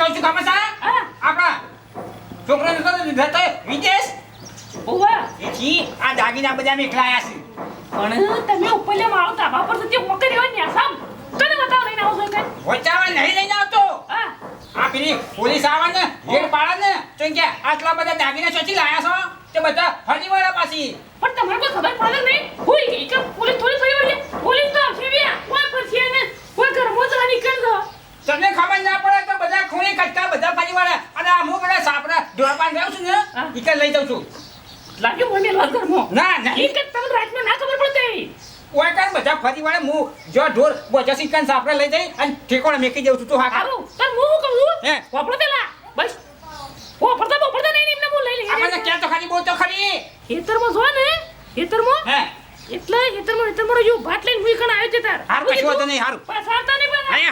કહું છું ખબર છે આપણા છોકરાને તો ધરતો વિદેશ ઓવા એથી આ દાગીના બધા મેખલાયા છે પણ તમે ઉપર લે મારો તાબા પર સત્ય મોકરી હોય ને આસામ કને બતાવ લઈને આવો છો કઈ વચાવા નહીં લઈને આવતો હા આ પેલી પોલીસ આવે ને હેડ પાડે ને તો એમ કે આટલા બધા દાગીના ચોથી લાયા છો તે બધા ફરી વાળા પાછી પણ તમારે કોઈ ખબર પડે નહીં હોય કે પોલીસ થોડી ફરી વળી પોલીસ તો આવશે બે કોઈ પછી એને કોઈ ઘરમાં જ નીકળ દો તમને ખબર ના પડે તો બધા ખૂણી કટકા બધા ફરી વાળા અને આ હું પેલા સાપડા ઢોળપાન ગયો છું ને ઈકર લઈ જાઉં છું લાગ્યું મને લાગ ઘરમાં ના ના ઈ કે તમને રાતમાં ના ખબર પડતી ઓય કાન બધા ફરી વાળા હું જો ઢોર બોચા સિકન સાપડા લઈ જઈ અને ઠેકોણે મેકી દઉં છું તો હા સારું તને હું શું કહું હે વાપરો પેલા બસ વાપરતા નહીં એમને હું લઈ લઈ આપણને ક્યાં તો ખરી બોલ તો ખરી ખેતરમાં જો ને ખેતરમાં હે એટલે ખેતરમાં જો ભાત લઈને મુઈ કણ આવ્યો છે તાર હારું કશું વાંધો નહીં હારું પાછા આવતા નહીં હા